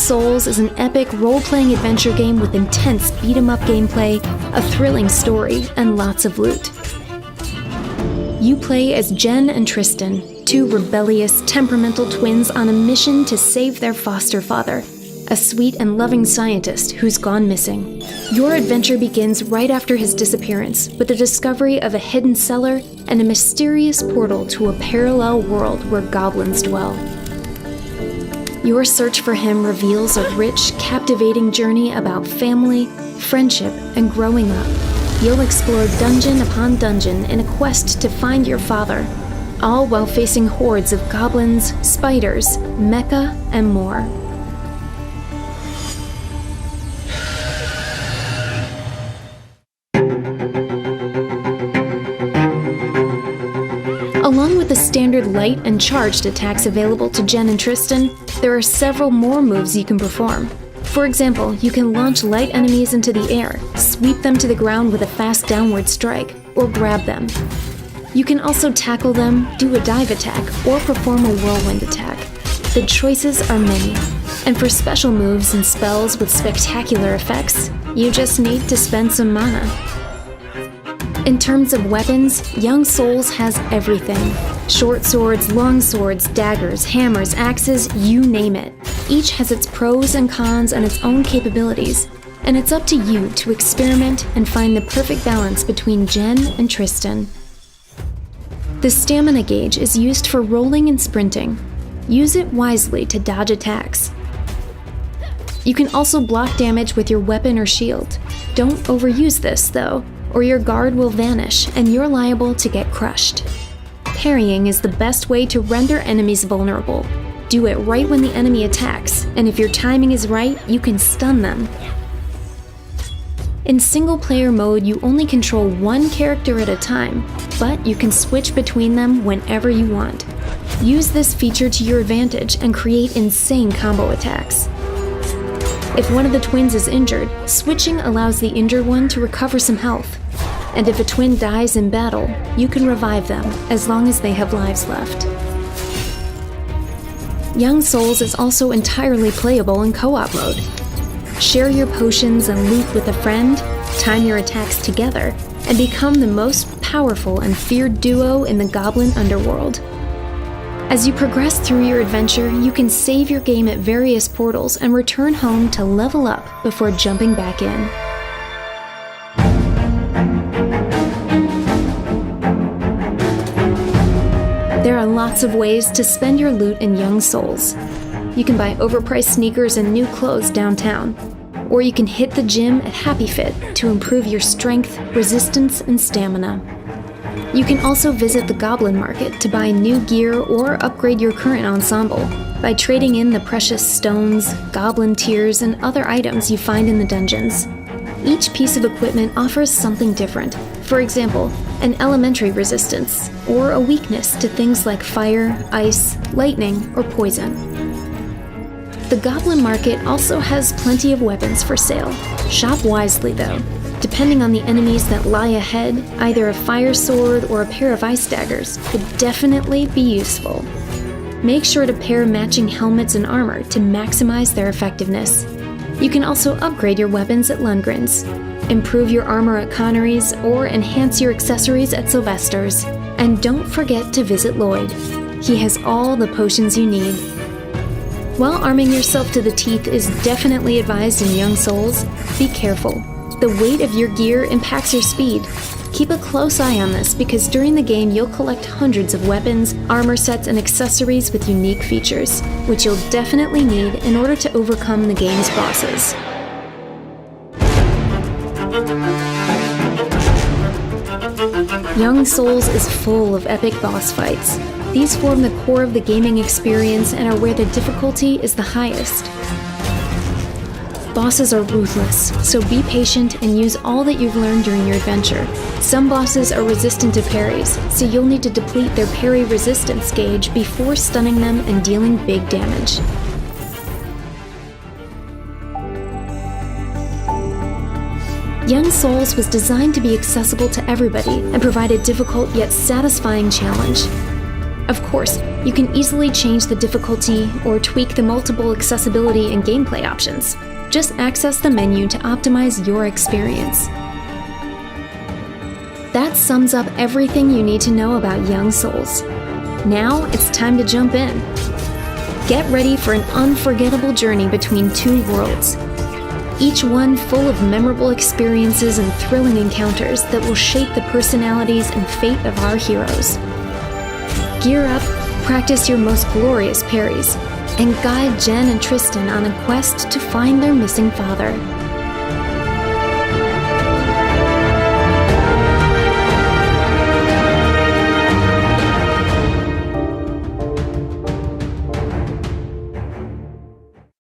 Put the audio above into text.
Souls is an epic role-playing adventure game with intense beat-em-up gameplay, a thrilling story, and lots of loot. You play as Jenn and Tristan, two rebellious, temperamental twins on a mission to save their foster father, a sweet and loving scientist who's gone missing. Your adventure begins right after his disappearance with the discovery of a hidden cellar and a mysterious portal to a parallel world where goblins dwell. Your search for him reveals a rich, captivating journey about family, friendship, and growing up. You'll explore dungeon upon dungeon in a quest to find your father, all while facing hordes of goblins, spiders, mecha, and more. Along with the standard light and charged attacks available to Jenn and Tristan, there are several more moves you can perform. For example, you can launch light enemies into the air, sweep them to the ground with a fast downward strike, or grab them. You can also tackle them, do a dive attack, or perform a whirlwind attack. The choices are many, and for special moves and spells with spectacular effects, you just need to spend some mana. In terms of weapons, Young Souls has everything. Short swords, long swords, daggers, hammers, axes, you name it. Each has its pros and cons and its own capabilities, and it's up to you to experiment and find the perfect balance between Jenn and Tristan. The stamina gauge is used for rolling and sprinting. Use it wisely to dodge attacks. You can also block damage with your weapon or shield. Don't overuse this, though, or your guard will vanish and you're liable to get crushed. Parrying is the best way to render enemies vulnerable. Do it right when the enemy attacks, and if your timing is right, you can stun them. In single-player mode, you only control one character at a time, but you can switch between them whenever you want. Use this feature to your advantage and create insane combo attacks. If one of the twins is injured, switching allows the injured one to recover some health. And if a twin dies in battle, you can revive them as long as they have lives left. Young Souls is also entirely playable in co-op mode. Share your potions and loot with a friend, time your attacks together, and become the most powerful and feared duo in the Goblin underworld. As you progress through your adventure, you can save your game at various portals and return home to level up before jumping back in. There are lots of ways to spend your loot in Young Souls. You can buy overpriced sneakers and new clothes downtown, or you can hit the gym at Happy Fit to improve your strength, resistance, and stamina. You can also visit the Goblin Market to buy new gear or upgrade your current ensemble by trading in the precious stones, goblin tears, and other items you find in the dungeons. Each piece of equipment offers something different. For example, an elementary resistance, or a weakness to things like fire, ice, lightning, or poison. The Goblin Market also has plenty of weapons for sale. Shop wisely though. Depending on the enemies that lie ahead, either a fire sword or a pair of ice daggers could definitely be useful. Make sure to pair matching helmets and armor to maximize their effectiveness. You can also upgrade your weapons at Lundgren's, improve your armor at Connery's, or enhance your accessories at Sylvester's. And don't forget to visit Lloyd. He has all the potions you need. While arming yourself to the teeth is definitely advised in Young Souls, be careful. The weight of your gear impacts your speed. Keep a close eye on this because during the game you'll collect hundreds of weapons, armor sets, and accessories with unique features, which you'll definitely need in order to overcome the game's bosses. Young Souls is full of epic boss fights. These form the core of the gaming experience and are where the difficulty is the highest. Bosses are ruthless, so be patient and use all that you've learned during your adventure. Some bosses are resistant to parries, so you'll need to deplete their parry resistance gauge before stunning them and dealing big damage. Young Souls was designed to be accessible to everybody and provide a difficult yet satisfying challenge. Of course, you can easily change the difficulty or tweak the multiple accessibility and gameplay options. Just access the menu to optimize your experience. That sums up everything you need to know about Young Souls. Now it's time to jump in. Get ready for an unforgettable journey between two worlds, each one full of memorable experiences and thrilling encounters that will shape the personalities and fate of our heroes. Gear up, practice your most glorious parries, and guide Jenn and Tristan on a quest to find their missing father.